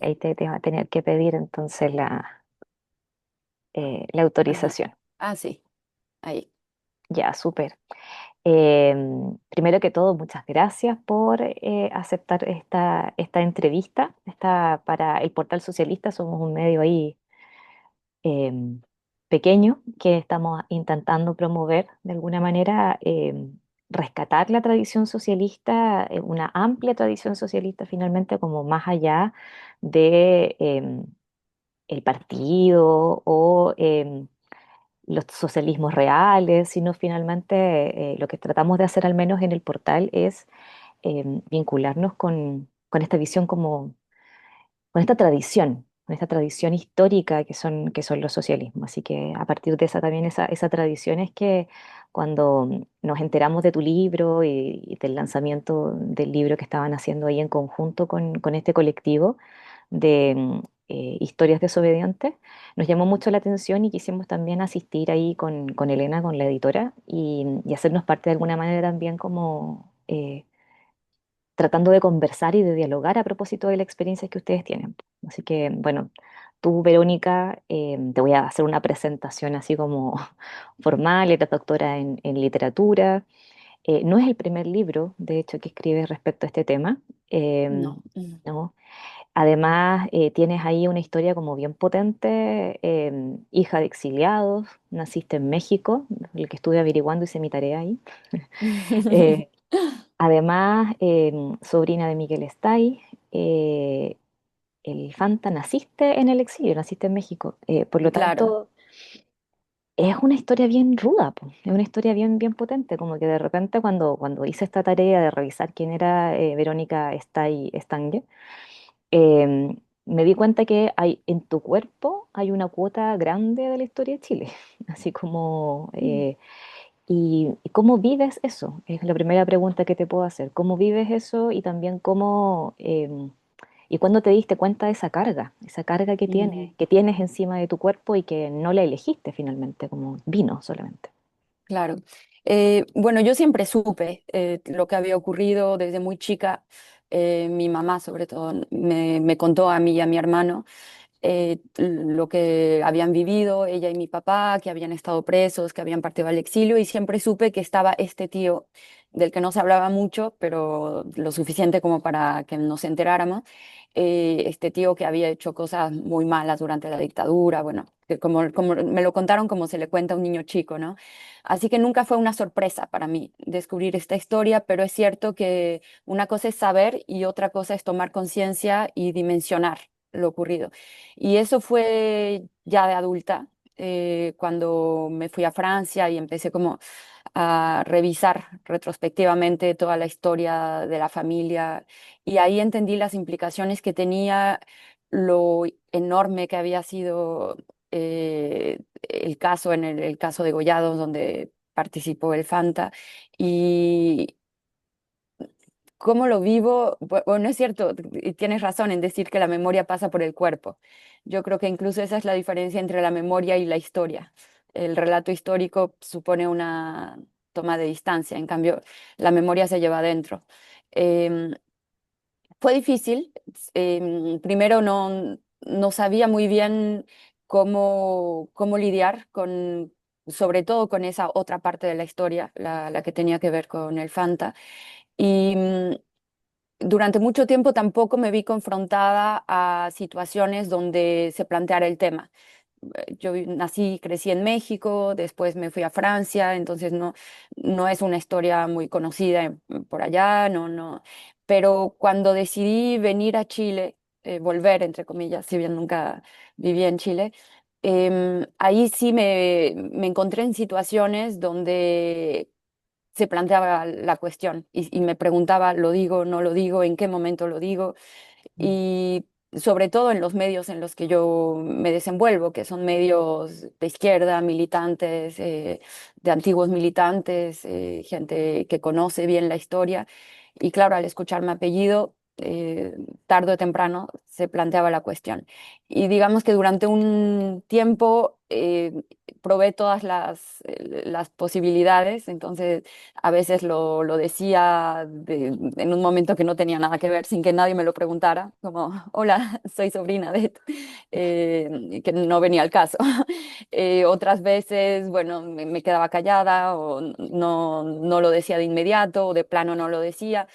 ahí te va a tener que pedir entonces la Ajá. autorización. Ah, sí, ahí. Ya, súper. Primero que todo, muchas gracias por aceptar esta entrevista. Para el Portal Socialista somos un medio ahí pequeño que estamos intentando promover de alguna manera, rescatar la tradición socialista, una amplia tradición socialista finalmente, como más allá de el partido o los socialismos reales, sino finalmente lo que tratamos de hacer al menos en el portal es vincularnos con esta visión como con esta tradición histórica que son los socialismos. Así que a partir de esa también esa tradición es que cuando nos enteramos de tu libro y del lanzamiento del libro que estaban haciendo ahí en conjunto con este colectivo de historias desobedientes, nos llamó mucho la atención y quisimos también asistir ahí con Elena, con la editora, y hacernos parte de alguna manera también como tratando de conversar y de dialogar a propósito de la experiencia que ustedes tienen. Así que, bueno, tú, Verónica, te voy a hacer una presentación así como formal, eres doctora en literatura. No es el primer libro, de hecho, que escribes respecto a este tema. No. ¿No? Además, tienes ahí una historia como bien potente, hija de exiliados, naciste en México, el que estuve averiguando, hice mi tarea ahí. Eh, Además, sobrina de Miguel Estay, eh, el Fanta, naciste en el exilio, naciste en México. Por lo Claro. tanto, es una historia bien ruda, po. Es una historia bien potente, como que de repente cuando hice esta tarea de revisar quién era Verónica Estay Estangue, me di cuenta que en tu cuerpo hay una cuota grande de la historia de Chile, así como... ¿Y cómo vives eso? Es la primera pregunta que te puedo hacer. ¿Cómo vives eso y también cómo y cuándo te diste cuenta de esa carga Ujú. que tienes encima de tu cuerpo y que no la elegiste finalmente, como vino solamente? Claro. Bueno, yo siempre supe lo que había ocurrido desde muy chica. Mi mamá, sobre todo, me contó a mí y a mi hermano lo que habían vivido ella y mi papá, que habían estado presos, que habían partido al exilio, y siempre supe que estaba este tío del que no se hablaba mucho, pero lo suficiente como para que nos enteráramos, este tío que había hecho cosas muy malas durante la dictadura, bueno, que como me lo contaron como se le cuenta a un niño chico, ¿no? Así que nunca fue una sorpresa para mí descubrir esta historia, pero es cierto que una cosa es saber y otra cosa es tomar conciencia y dimensionar lo ocurrido. Y eso fue ya de adulta, cuando me fui a Francia y empecé como a revisar retrospectivamente toda la historia de la familia, y ahí entendí las implicaciones que tenía, lo enorme que había sido el caso el caso de Gollados, donde participó el Fanta, y cómo lo vivo. Bueno, es cierto, y tienes razón en decir que la memoria pasa por el cuerpo. Yo creo que incluso esa es la diferencia entre la memoria y la historia. El relato histórico supone una toma de distancia, en cambio, la memoria se lleva adentro. Em, Fue difícil. Primero no sabía muy bien cómo lidiar con, sobre todo con esa otra parte de la historia, la que tenía que ver con el Fanta. Y durante mucho tiempo tampoco me vi confrontada a situaciones donde se planteara el tema. Nací, crecí en México, después me fui a Francia, entonces no es una historia muy conocida por allá, no. Pero cuando decidí venir a Chile, volver, entre comillas, si bien nunca viví en Chile, ahí sí me encontré en situaciones donde se planteaba la cuestión y me preguntaba, ¿lo digo, no lo digo, en qué momento lo digo? Mm. Y sobre todo en los medios en los que yo me desenvuelvo, que son medios de izquierda, militantes, de antiguos militantes, gente que conoce bien la historia. Y claro, al escuchar mi apellido, tarde o temprano se planteaba la cuestión. Y digamos que durante un tiempo probé todas las posibilidades, entonces a veces lo decía en un momento que no tenía nada que ver, sin que nadie me lo preguntara, como, hola, soy sobrina de, que no venía al caso. Otras veces, bueno, me quedaba callada o no lo decía de inmediato o de plano no lo decía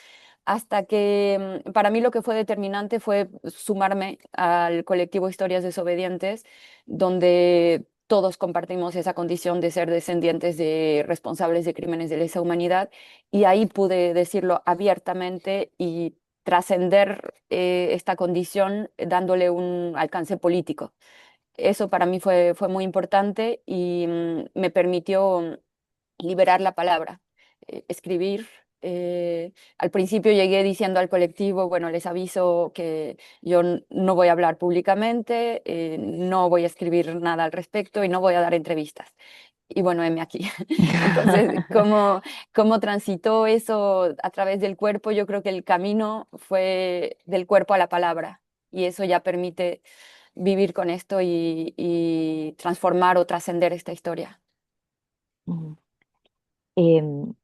hasta que para mí lo que fue determinante fue sumarme al colectivo Historias Desobedientes, donde todos compartimos esa condición de ser descendientes de responsables de crímenes de lesa humanidad, y ahí pude decirlo abiertamente y trascender esta condición dándole un alcance político. Eso para mí fue muy importante y me permitió liberar la palabra, escribir. Al principio llegué diciendo al colectivo, bueno, les aviso que yo no voy a hablar públicamente, no voy a escribir nada al respecto y no voy a dar entrevistas. Y bueno, heme aquí. Entonces, ¿cómo transitó eso a través del cuerpo? Yo creo que el camino fue del cuerpo a la palabra y eso ya permite vivir con esto y transformar o trascender esta historia. Mm. Em,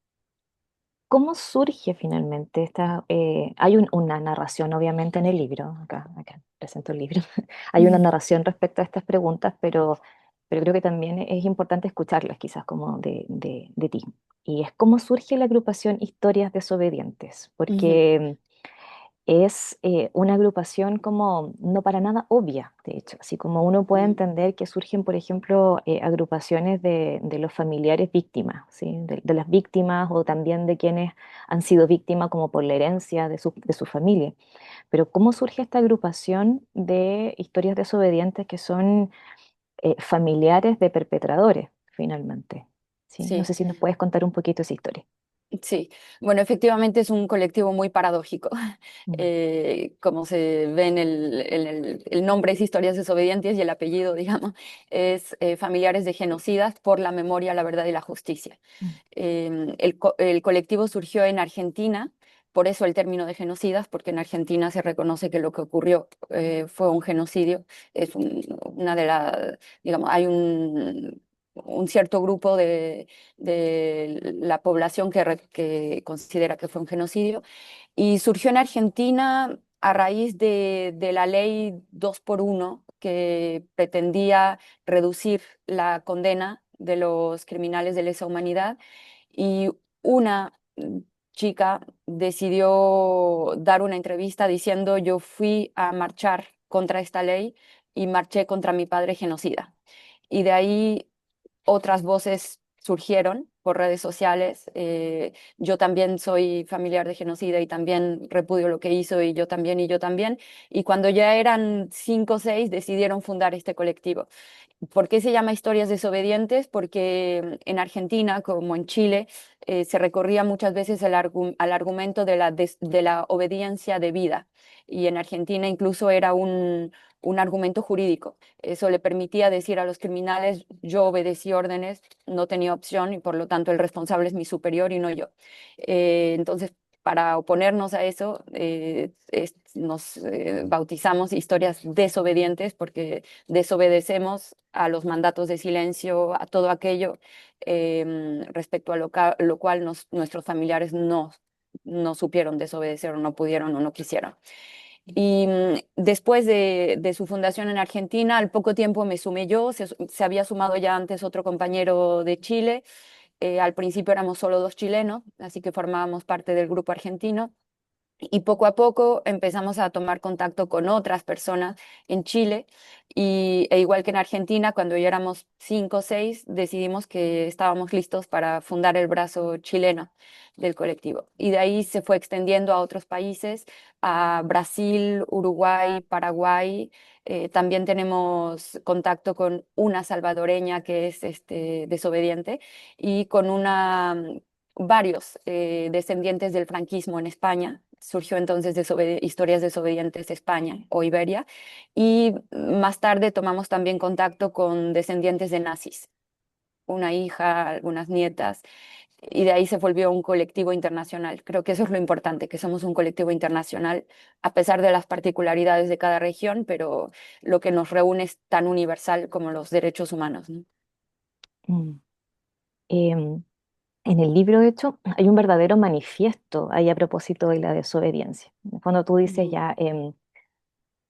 ¿Cómo surge finalmente esta? Hay una narración, obviamente, en el libro. Acá presento el libro. Hay una narración respecto a estas preguntas, pero creo que también es importante escucharlas, quizás como de ti. Y es cómo surge la agrupación Historias Desobedientes, Ujú, porque es una agrupación como no para nada obvia, de hecho, así como uno puede ujú, entender que surgen, por ejemplo, agrupaciones de los familiares víctimas, ¿sí? De las víctimas o también de quienes han sido víctimas como por la herencia de su familia. Pero ¿cómo surge esta agrupación de historias desobedientes que son familiares de perpetradores, finalmente? ¿Sí? No sí. sé si nos puedes contar un poquito esa historia. Sí, bueno, efectivamente es un colectivo muy paradójico. Mm, Como se ve en el nombre es Historias Desobedientes y el apellido, digamos, es Familiares de Genocidas por la Memoria, la Verdad y la Justicia. mm, El colectivo surgió en Argentina, por eso el término de genocidas, porque en Argentina se reconoce que lo que ocurrió fue un genocidio. Es una de las, digamos, hay un cierto grupo de la población que considera que fue un genocidio. Y surgió en Argentina a raíz de la ley 2 por 1 que pretendía reducir la condena de los criminales de lesa humanidad. Y una chica decidió dar una entrevista diciendo yo fui a marchar contra esta ley y marché contra mi padre genocida. Y de ahí otras voces surgieron por redes sociales. Yo también soy familiar de genocida y también repudio lo que hizo y yo también y yo también. Y cuando ya eran 5 o 6 decidieron fundar este colectivo. ¿Por qué se llama Historias Desobedientes? Porque en Argentina, como en Chile, se recorría muchas veces al argumento de la obediencia debida. Y en Argentina incluso era un argumento jurídico. Eso le permitía decir a los criminales, yo obedecí órdenes, no tenía opción y por lo tanto el responsable es mi superior y no yo. Entonces, para oponernos a eso, nos bautizamos historias desobedientes porque desobedecemos a los mandatos de silencio, a todo aquello respecto a lo cual nuestros familiares no supieron desobedecer o no pudieron o no quisieron. Y después de su fundación en Argentina, al poco tiempo me sumé yo, se había sumado ya antes otro compañero de Chile. Al principio éramos solo 2 chilenos, así que formábamos parte del grupo argentino. Y poco a poco empezamos a tomar contacto con otras personas en Chile e igual que en Argentina, cuando ya éramos 5 o 6, decidimos que estábamos listos para fundar el brazo chileno del colectivo. Y de ahí se fue extendiendo a otros países, a Brasil, Uruguay, Paraguay. También tenemos contacto con una salvadoreña que es desobediente y con varios descendientes del franquismo en España. Surgió entonces Historias Desobedientes de España o Iberia. Y más tarde tomamos también contacto con descendientes de nazis, una hija, algunas nietas. y de ahí se volvió un colectivo internacional. Creo que eso es lo importante, que somos un colectivo internacional, a pesar de las particularidades de cada región, pero lo que nos reúne es tan universal como los derechos humanos, ¿no? Mm. Em, en el libro, de hecho, hay un verdadero manifiesto ahí a propósito de la desobediencia. Cuando tú dices Ujú, ya,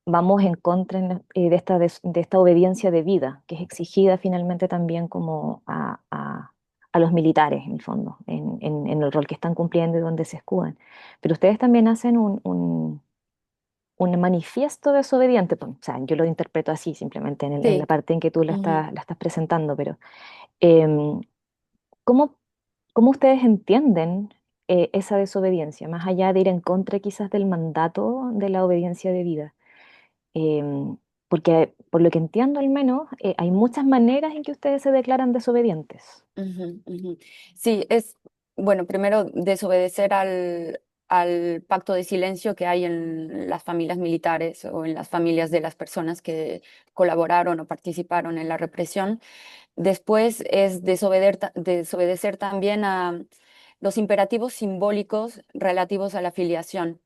vamos en contra de esta obediencia de vida, que es exigida finalmente también como a los militares, en el fondo, en el rol que están cumpliendo y donde se escudan. Pero ustedes también hacen un manifiesto desobediente, pues, o sea, yo lo interpreto así, simplemente en la sí. parte en que tú Ujú, la estás presentando, pero em, ¿cómo, cómo ustedes entienden esa desobediencia, más allá de ir en contra quizás del mandato de la obediencia de vida? Em, Porque por lo que entiendo al menos, hay muchas maneras en que ustedes se declaran desobedientes. ujú, ujú. Sí, es, bueno, primero desobedecer al pacto de silencio que hay en las familias militares o en las familias de las personas que colaboraron o participaron en la represión. Después es desobedecer también a los imperativos simbólicos relativos a la filiación,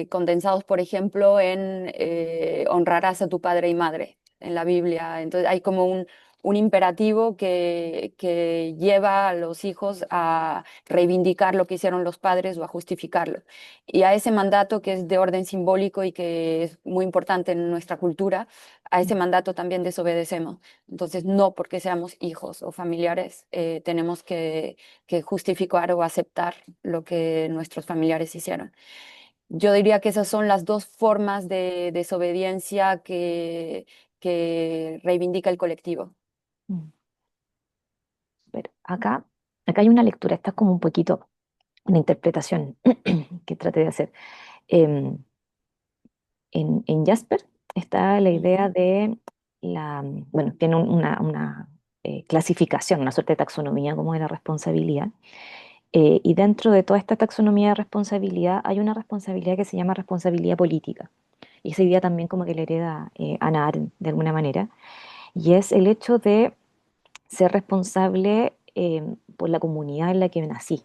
condensados, por ejemplo, en honrarás a tu padre y madre en la Biblia. Entonces hay como un imperativo que lleva a los hijos a reivindicar lo que hicieron los padres o a justificarlo. Y a ese mandato que es de orden simbólico y que es muy importante en nuestra cultura, a ese mandato también desobedecemos. Entonces, no porque seamos hijos o familiares, tenemos que justificar o aceptar lo que nuestros familiares hicieron. Yo diría que esas son las dos formas de desobediencia que reivindica el colectivo. Mm. Pero acá hay una lectura, esta es como un poquito una interpretación que traté de hacer. Em, en Jasper está la idea Ujú, de bueno, tiene una clasificación, una suerte de taxonomía como de la responsabilidad. Y dentro de toda esta taxonomía de responsabilidad hay una responsabilidad que se llama responsabilidad política. Y esa idea también como que la hereda Hannah Arendt de alguna manera. Y es el hecho de ser responsable por la comunidad en la que nací.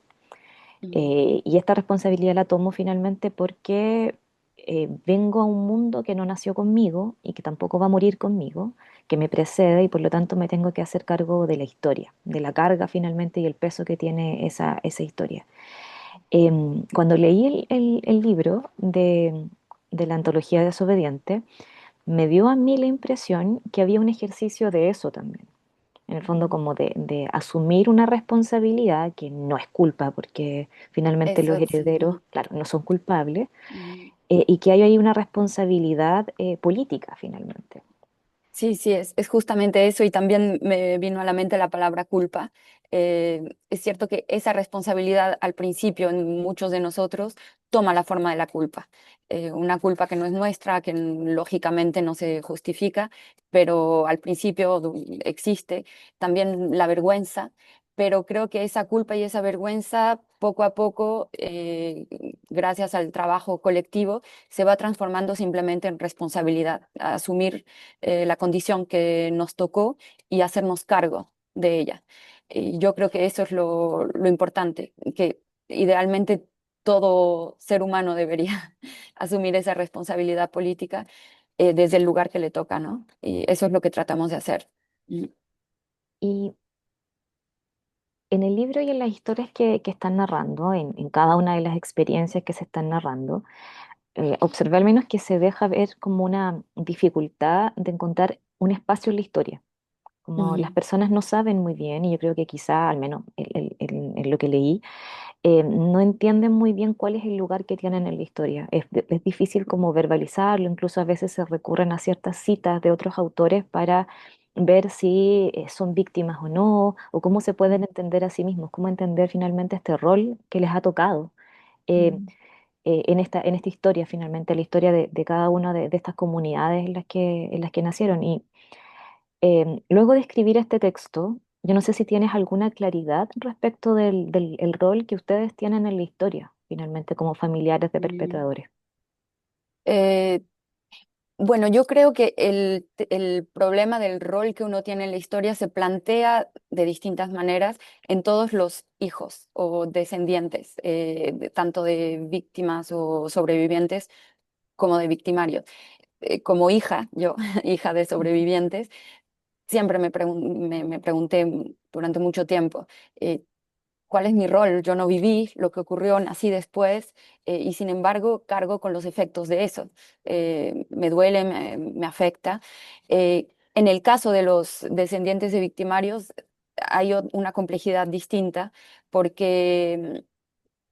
ujú, Y esta responsabilidad la tomo finalmente porque vengo a un mundo que no nació conmigo y que tampoco va a morir conmigo, que me precede y por lo tanto me tengo que hacer cargo de la historia, de la carga finalmente y el peso que tiene esa historia. Cuando leí el libro de la antología desobediente, me dio a mí la impresión que había un ejercicio de eso también, en el fondo ujú. como de asumir una responsabilidad que no es culpa, porque finalmente los Eso sí. herederos, claro, no son culpables, Ujú. y que hay ahí una responsabilidad política finalmente. Sí, sí, es justamente eso y también me vino a la mente la palabra culpa. Es cierto que esa responsabilidad al principio en muchos de nosotros toma la forma de la culpa. Una culpa que no es nuestra, que lógicamente no se justifica, pero al principio existe. También la vergüenza, pero creo que esa culpa y esa vergüenza poco a poco, gracias al trabajo colectivo, se va transformando simplemente en responsabilidad, asumir la condición que nos tocó y hacernos cargo de ella. Y yo creo que eso es lo importante, que idealmente todo ser humano debería asumir esa responsabilidad política desde el lugar que le toca, ¿no? Y eso es lo que tratamos de hacer. Mm, Y en el libro y en las historias que están narrando, en cada una de las experiencias que se están narrando, observé al menos que se deja ver como una dificultad de encontrar un espacio en la historia. Como las ujú, personas no saben muy bien, y yo creo que quizá, al menos en lo que leí, no entienden muy bien cuál es el lugar que tienen en la historia. Es difícil como verbalizarlo, incluso a veces se recurren a ciertas citas de otros autores para ver si son víctimas o no, o cómo se pueden entender a sí mismos, cómo entender finalmente este rol que les ha tocado eh, ujú, en esta historia, finalmente, la historia de cada una de estas comunidades en las que nacieron. Y luego de escribir este texto, yo no sé si tienes alguna claridad respecto del el rol que ustedes tienen en la historia, finalmente, como familiares de ujú. perpetradores. Bueno, yo creo que el problema del rol que uno tiene en la historia se plantea de distintas maneras en todos los hijos o descendientes, tanto de víctimas o sobrevivientes como de victimarios. Como hija, yo, hija de sobrevivientes, siempre me pregunté durante mucho tiempo, eh, ¿cuál es mi rol? Yo no viví lo que ocurrió, nací después, y sin embargo cargo con los efectos de eso. Me duele, me afecta. En el caso de los descendientes de victimarios hay una complejidad distinta porque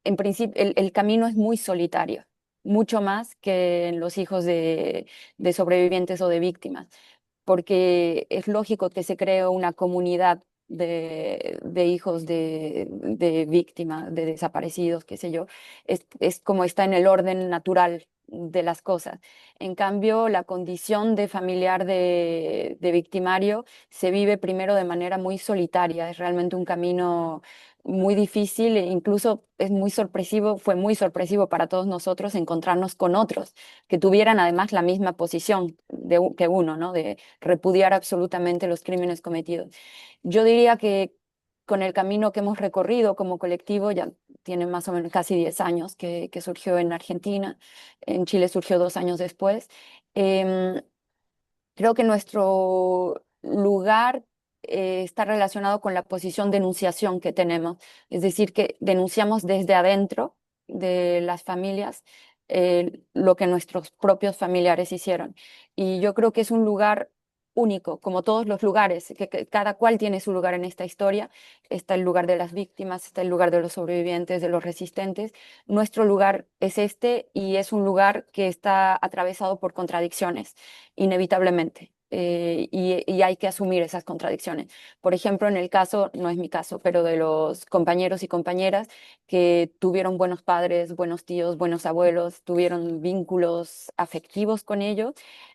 en principio el camino es muy solitario, mucho más que en los hijos de sobrevivientes o de víctimas, porque es lógico que se cree una comunidad de hijos de víctimas, de desaparecidos, qué sé yo. Es como está en el orden natural de las cosas. En cambio, la condición de familiar de victimario se vive primero de manera muy solitaria, es realmente un camino muy difícil e incluso es muy sorpresivo, fue muy sorpresivo para todos nosotros encontrarnos con otros que tuvieran además la misma posición que uno, ¿no? De repudiar absolutamente los crímenes cometidos. Yo diría que con el camino que hemos recorrido como colectivo, ya tiene más o menos casi 10 años que surgió en Argentina, en Chile surgió 2 años después, em, creo que nuestro lugar está relacionado con la posición de enunciación que tenemos, es decir, que denunciamos desde adentro de las familias lo que nuestros propios familiares hicieron. Y yo creo que es un lugar único, como todos los lugares, que cada cual tiene su lugar en esta historia. Está el lugar de las víctimas, está el lugar de los sobrevivientes, de los resistentes. Nuestro lugar es este y es un lugar que está atravesado por contradicciones inevitablemente. Y hay que asumir esas contradicciones. Por ejemplo, en el caso, no es mi caso, pero de los compañeros y compañeras que tuvieron buenos padres, buenos tíos, buenos abuelos, tuvieron vínculos afectivos con ellos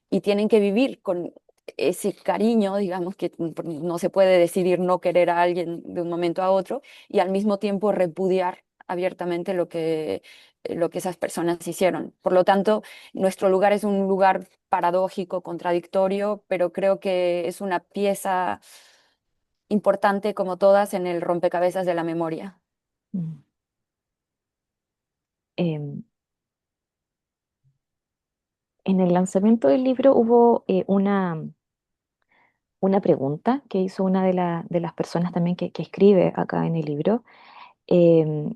y tienen que vivir con ese cariño, digamos, que no se puede decidir no querer a alguien de un momento a otro y al mismo tiempo repudiar abiertamente lo que esas personas hicieron. Por lo tanto, nuestro lugar es un lugar paradójico, contradictorio, pero creo que es una pieza importante como todas en el rompecabezas de la memoria. Mm. Em, en el lanzamiento del libro hubo una pregunta que hizo una de las personas también que escribe acá en el libro. em,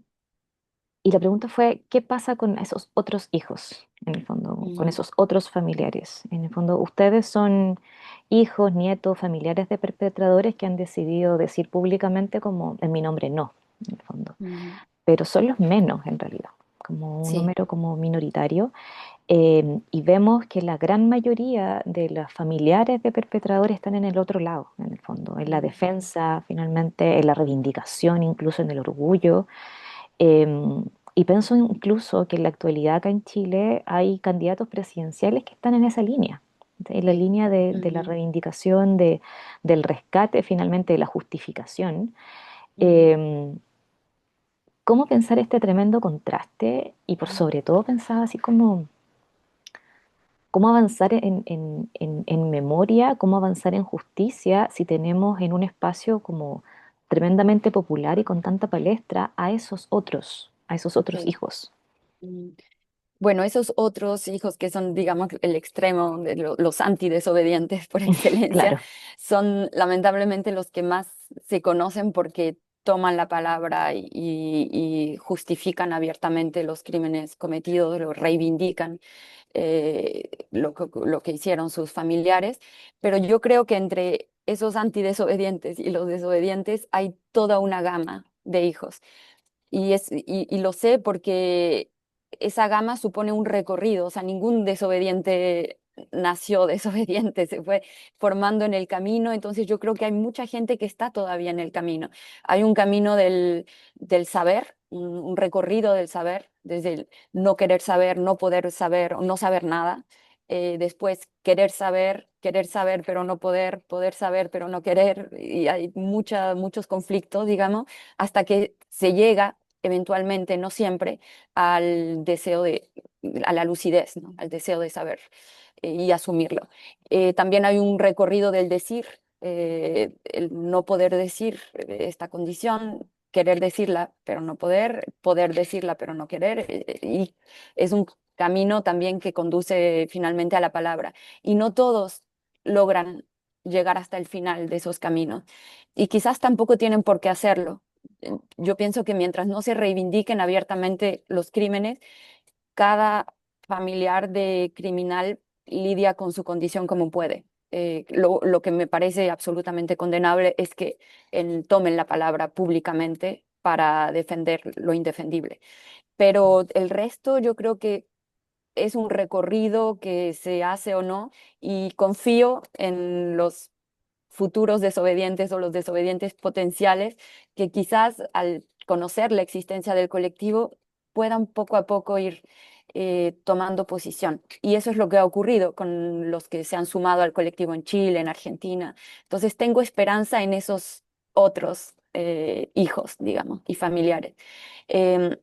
y la pregunta fue, ¿qué pasa con esos otros hijos, en el fondo, con Mm, esos otros familiares? En el fondo, ustedes son hijos, nietos, familiares de perpetradores que han decidido decir públicamente como, en mi nombre no, en el fondo. mm, Pero son los menos en realidad, como un sí. número como minoritario. Y vemos que la gran mayoría de los familiares de perpetradores están en el otro lado, en el fondo, en la Mm, defensa, finalmente, en la reivindicación, incluso en el orgullo. Eh, y pienso incluso que en la actualidad acá en Chile hay candidatos presidenciales que están en la sí. línea de la Ujú, reivindicación, del rescate, finalmente, de la justificación. ujú, Eh, ¿Cómo pensar este tremendo contraste? Y por mm, sobre todo pensaba así como cómo avanzar en memoria, cómo avanzar en justicia si tenemos en un espacio como tremendamente popular y con tanta palestra a esos otros sí. hijos. Mm. Bueno, esos otros hijos que son, digamos, el extremo de los antidesobedientes por excelencia, Claro. son lamentablemente los que más se conocen porque toman la palabra y justifican abiertamente los crímenes cometidos, lo reivindican, lo que hicieron sus familiares. Pero yo creo que entre esos antidesobedientes y los desobedientes hay toda una gama de hijos. Y lo sé porque esa gama supone un recorrido, o sea, ningún desobediente nació desobediente, se fue formando en el camino, entonces yo creo que hay mucha gente que está todavía en el camino. Hay un camino del saber, un recorrido del saber, desde el no querer saber, no poder saber o no saber nada. Después querer saber pero no poder, poder saber pero no querer, y hay muchos conflictos, digamos, hasta que se llega eventualmente, no siempre, al deseo a la lucidez, ¿no? Al deseo de saber y asumirlo. También hay un recorrido del decir, el no poder decir esta condición, querer decirla, pero no poder, poder decirla, pero no querer, y es un camino también que conduce finalmente a la palabra. Y no todos logran llegar hasta el final de esos caminos. Y quizás tampoco tienen por qué hacerlo. Yo pienso que mientras no se reivindiquen abiertamente los crímenes, cada familiar de criminal lidia con su condición como puede. Lo que me parece absolutamente condenable es que tomen la palabra públicamente para defender lo indefendible. Pero el resto yo creo que es un recorrido que se hace o no, y confío en los futuros desobedientes o los desobedientes potenciales que quizás al conocer la existencia del colectivo puedan poco a poco ir tomando posición. Y eso es lo que ha ocurrido con los que se han sumado al colectivo en Chile, en Argentina. Entonces tengo esperanza en esos otros hijos, digamos, y familiares. Em,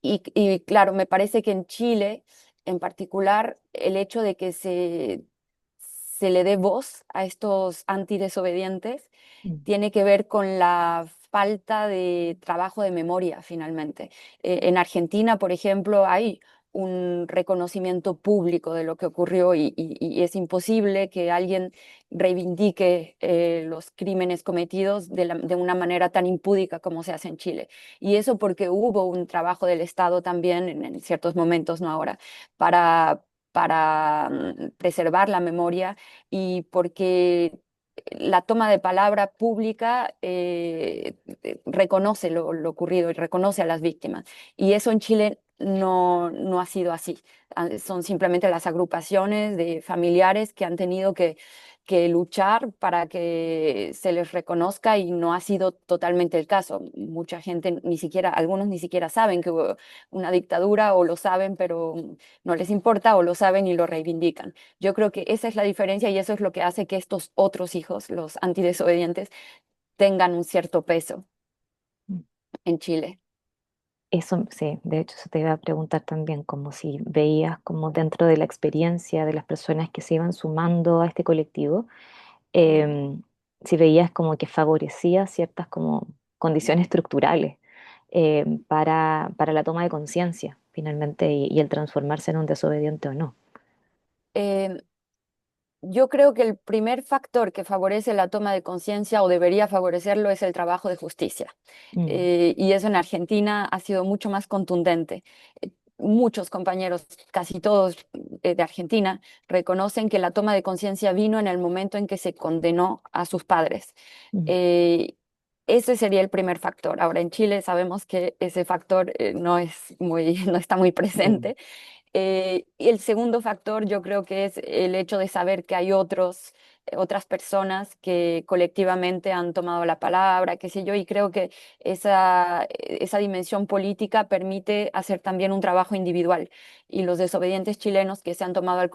y claro, me parece que en Chile, en particular, el hecho de que se le dé voz a estos antidesobedientes Mm, tiene que ver con la falta de trabajo de memoria, finalmente. En Argentina, por ejemplo, hay un reconocimiento público de lo que ocurrió y es imposible que alguien reivindique los crímenes cometidos de una manera tan impúdica como se hace en Chile. Y eso porque hubo un trabajo del Estado también en ciertos momentos, no ahora, para preservar la memoria y porque la toma de palabra pública reconoce lo ocurrido y reconoce a las víctimas. Y eso en Chile no ha sido así. Son simplemente las agrupaciones de familiares que han tenido que luchar para que se les reconozca y no ha sido totalmente el caso. Mucha gente ni siquiera, algunos ni siquiera saben que hubo una dictadura o lo saben, pero no les importa o lo saben y lo reivindican. Yo creo que esa es la diferencia y eso es lo que hace que estos otros hijos, los antidesobedientes, tengan un cierto peso mm. en Chile. Eso, sí, de hecho, eso te iba a preguntar también, como si veías como dentro de la experiencia de las personas que se iban sumando a este colectivo, em, si veías como que favorecía ciertas como condiciones estructurales para la toma de conciencia, finalmente, y el transformarse en un desobediente o no. Eh, Yo creo que el primer factor que favorece la toma de conciencia o debería favorecerlo es el trabajo de justicia. Mm, Y eso en Argentina ha sido mucho más contundente. Muchos compañeros, casi todos de Argentina, reconocen que la toma de conciencia vino en el momento en que se condenó a sus padres. mm, Eh, Ese sería el primer factor. Ahora en Chile sabemos que ese factor no es muy, no está muy mm, presente. Y el segundo factor yo creo que es el hecho de saber que hay otras personas que colectivamente han tomado la palabra, qué sé yo, y creo que esa dimensión política permite hacer también un trabajo individual. Y los desobedientes chilenos que se han tomado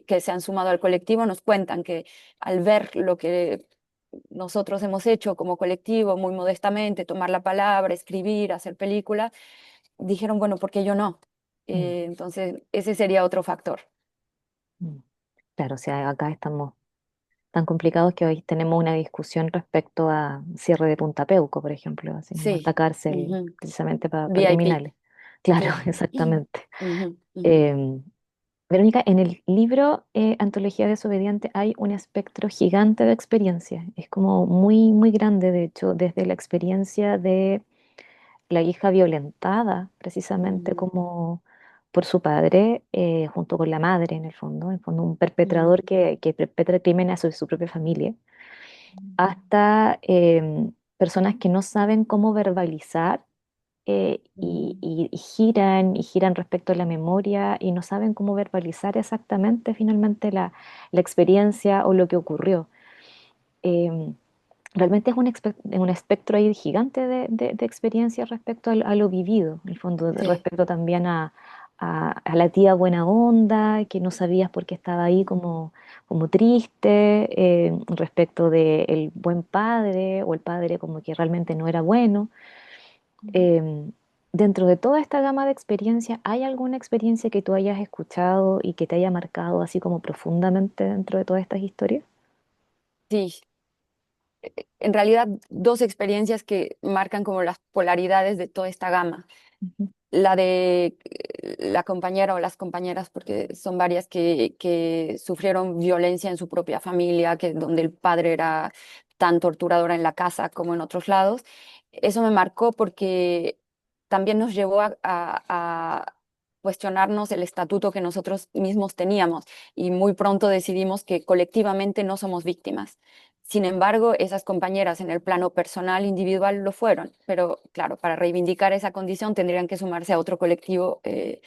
que se han sumado al colectivo nos cuentan que al ver lo que nosotros hemos hecho como colectivo, muy modestamente, tomar la palabra, escribir, hacer películas, dijeron, bueno, ¿por qué yo no? mm, Entonces, ese sería otro factor. mm. Claro, o sea, acá estamos tan complicados que hoy tenemos una discusión respecto a cierre de Punta Peuco, por ejemplo, así como esta Sí, cárcel ujú, precisamente para VIP, criminales. Claro, sí. exactamente. Ujú, ujú, Eh, Verónica, en el libro Antología Desobediente hay un espectro gigante de experiencias. Es como muy, muy grande, de hecho, desde la experiencia de la hija violentada, precisamente ujú, como por su padre, junto con la madre, en el fondo un ujú, perpetrador que perpetra crímenes sobre su propia familia, hasta personas que no saben cómo verbalizar ujú, y giran respecto a la memoria y no saben cómo verbalizar exactamente finalmente la experiencia o lo que ocurrió. Em, Realmente es un espectro ahí gigante de experiencias respecto a lo vivido, en el fondo, sí. respecto también a la tía buena onda, que no sabías por qué estaba ahí como triste, respecto del buen padre o el padre como que realmente no era bueno. Ujú. Em, dentro de toda esta gama de experiencias, ¿hay alguna experiencia que tú hayas escuchado y que te haya marcado así como profundamente dentro de todas estas historias? Sí, en realidad dos experiencias que marcan como las polaridades de toda esta gama. Ujú, La de la compañera o las compañeras, porque son varias que sufrieron violencia en su propia familia, que donde el padre era tan torturador en la casa como en otros lados. Eso me marcó porque también nos llevó a cuestionarnos el estatuto que nosotros mismos teníamos y muy pronto decidimos que colectivamente no somos víctimas. Sin embargo, esas compañeras en el plano personal, individual, lo fueron, pero claro, para reivindicar esa condición tendrían que sumarse a otro colectivo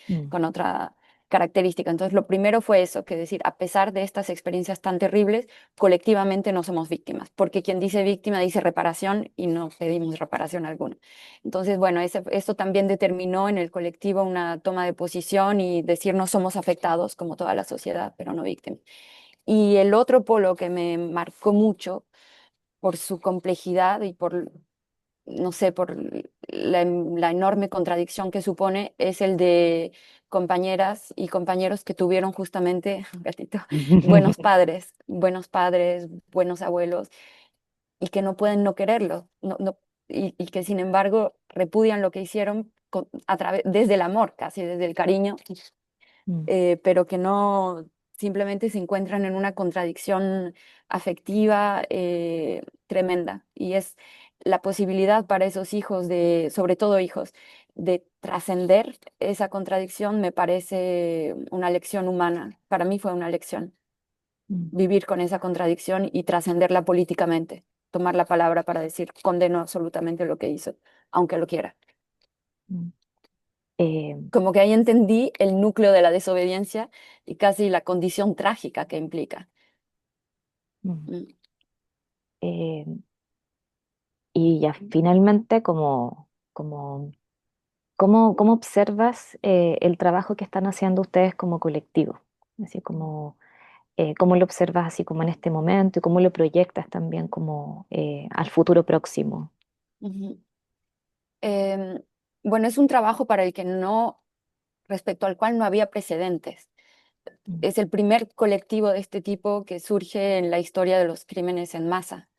mm, con otra característica. Entonces, lo primero fue eso, que decir, a pesar de estas experiencias tan terribles, colectivamente no somos víctimas, porque quien dice víctima dice reparación y no pedimos reparación alguna. Entonces, bueno, esto también determinó en el colectivo una toma de posición y decir no somos afectados como toda la sociedad, pero no víctimas. Y el otro polo que me marcó mucho por su complejidad y por, no sé, por la enorme contradicción que supone, es el de compañeras y compañeros que tuvieron justamente, gatito, buenos padres, buenos abuelos, y que no pueden no quererlo, y que sin embargo repudian lo que hicieron desde el amor, casi desde el cariño, mm, pero que no simplemente se encuentran en una contradicción afectiva tremenda. Y es la posibilidad para esos hijos de, sobre todo hijos, de trascender esa contradicción me parece una lección humana. Para mí fue una lección mm, vivir con esa contradicción y trascenderla políticamente, tomar la palabra para decir condeno absolutamente lo que hizo, aunque lo quiera. mm. Eh, Como que ahí entendí el núcleo de la desobediencia y casi la condición trágica que implica. mm. Mm, Eh, y ya finalmente, ¿cómo observas el trabajo que están haciendo ustedes como colectivo? Así como, ¿cómo lo observas así como en este momento y cómo lo proyectas también como al futuro próximo? ujú. Em, bueno, es un trabajo para el que no, respecto al cual no había precedentes. Mm, Es el primer colectivo de este tipo que surge en la historia de los crímenes en masa.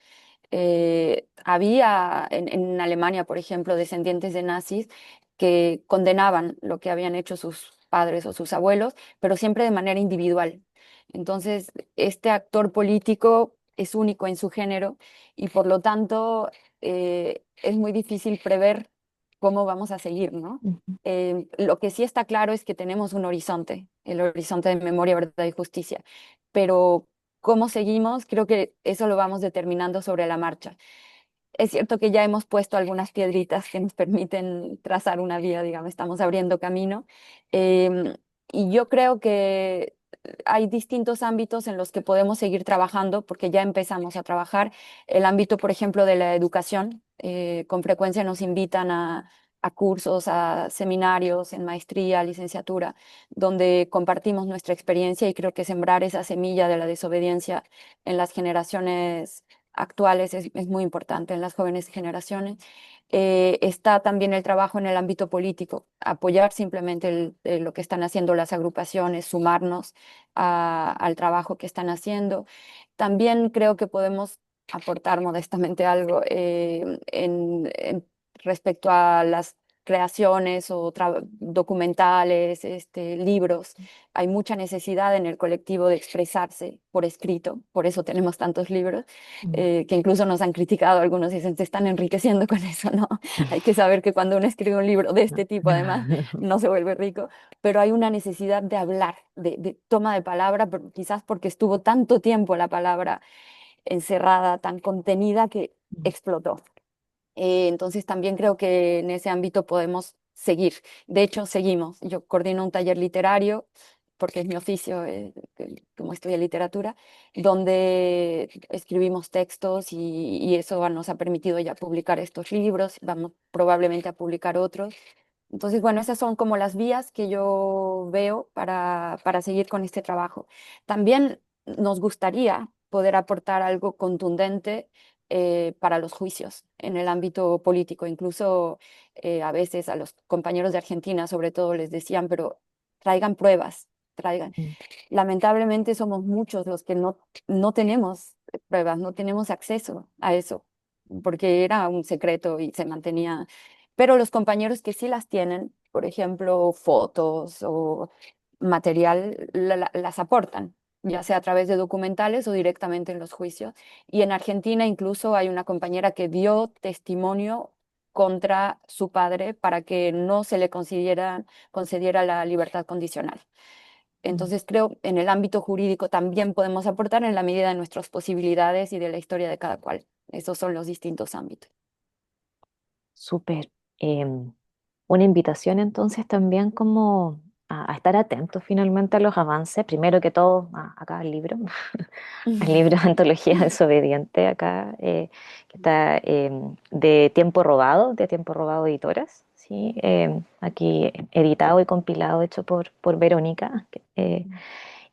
Había en Alemania, por ejemplo, descendientes de nazis que condenaban lo que habían hecho sus padres o sus abuelos, pero siempre de manera individual. Entonces, este actor político es único en su género y por lo tanto es muy difícil prever cómo vamos a seguir, ¿no? ujú, Lo que sí está claro es que tenemos un horizonte, el horizonte de memoria, verdad y justicia, pero cómo seguimos, creo que eso lo vamos determinando sobre la marcha. Es cierto que ya hemos puesto algunas piedritas que nos permiten trazar una vía, digamos, estamos abriendo camino. em, y yo creo que hay distintos ámbitos en los que podemos seguir trabajando, porque ya empezamos a trabajar. El ámbito, por ejemplo, de la educación, con frecuencia nos invitan a cursos, a seminarios en maestría, licenciatura, donde compartimos nuestra experiencia y creo que sembrar esa semilla de la desobediencia en las generaciones actuales es muy importante, en las jóvenes generaciones. Está también el trabajo en el ámbito político, apoyar simplemente lo que están haciendo las agrupaciones, sumarnos al trabajo que están haciendo. También creo que podemos aportar modestamente algo respecto a las creaciones o documentales, libros. Hay mucha necesidad en el colectivo de expresarse por escrito, por eso tenemos tantos libros, mm. que incluso nos han criticado algunos y dicen, se están enriqueciendo con eso, ¿no? Hay que saber que cuando uno escribe un libro de este tipo, además, no se vuelve rico, pero hay una necesidad de hablar, de toma de palabra, quizás porque estuvo tanto tiempo la palabra encerrada, tan contenida que explotó. Entonces también creo que en ese ámbito podemos seguir. De hecho, seguimos. Yo coordino un taller literario, porque es mi oficio, como estudio literatura, donde escribimos textos y eso nos ha permitido ya publicar estos libros, vamos probablemente a publicar otros. Entonces, bueno, esas son como las vías que yo veo para seguir con este trabajo. También nos gustaría poder aportar algo contundente para los juicios en el ámbito político. Incluso a veces a los compañeros de Argentina, sobre todo, les decían, pero traigan pruebas, traigan. Mm, Lamentablemente somos muchos los que no tenemos pruebas, no tenemos acceso a eso, porque era un secreto y se mantenía. Pero los compañeros que sí las tienen, por ejemplo, fotos o material, las aportan, ya sea a través de documentales o directamente en los juicios. Y en Argentina incluso hay una compañera que dio testimonio contra su padre para que no se le concediera la libertad condicional. mm. Entonces creo en el ámbito jurídico también podemos aportar en la medida de nuestras posibilidades y de la historia de cada cual. Esos son los distintos ámbitos. Súper. Una invitación entonces también como a estar atentos finalmente a los avances. Primero que todo, acá el libro, el libro de Antología Desobediente, acá, que está de Tiempo Robado Editoras, ¿sí? Aquí editado y compilado, hecho por Verónica.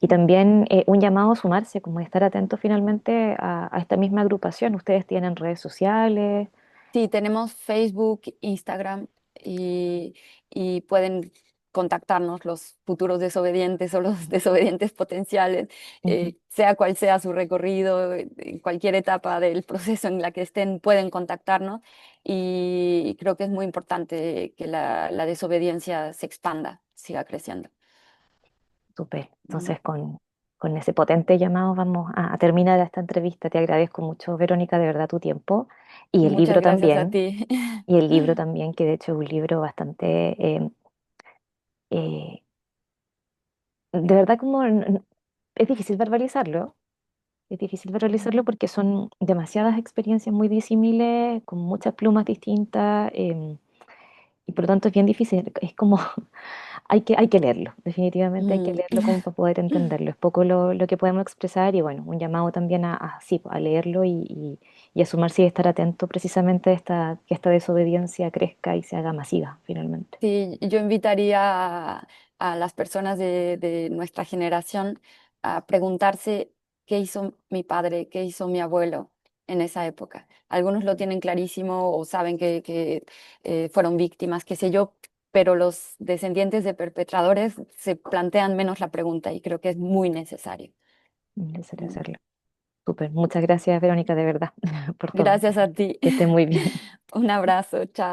Y también un llamado a sumarse, como estar atentos finalmente a esta misma agrupación. Ustedes tienen redes sociales. Sí, tenemos Facebook, Instagram y pueden contactarnos los futuros desobedientes o los desobedientes potenciales, Ujú. sea cual sea su recorrido, en cualquier etapa del proceso en la que estén, pueden contactarnos y creo que es muy importante que la desobediencia se expanda, siga creciendo. Súper. ¿Vale? Entonces, con ese potente llamado vamos a terminar esta entrevista. Te agradezco mucho, Verónica, de verdad tu tiempo. Y el Muchas libro gracias a también. ti. Y el libro también, que de hecho es un libro bastante, eh, de verdad como es difícil verbalizarlo. Es difícil verbalizarlo porque son demasiadas experiencias muy disímiles, con muchas plumas distintas. Y por lo tanto es bien difícil. Es como hay que leerlo, definitivamente hay que Mm. leerlo como para poder entenderlo. Es poco lo que podemos expresar y bueno, un llamado también sí, a leerlo y a sumarse y estar atento precisamente a que esta desobediencia crezca y se haga masiva finalmente. Sí, yo invitaría a las personas de nuestra generación a preguntarse qué hizo mi padre, qué hizo mi abuelo en esa época. Algunos lo tienen clarísimo o saben que fueron víctimas, qué sé yo, pero los descendientes de perpetradores se plantean menos la pregunta y creo que es muy necesario. Necesario Mm. hacerlo. Súper. Muchas gracias, Verónica, de verdad, por todo. Gracias a ti. Que esté muy bien. Un abrazo, chao.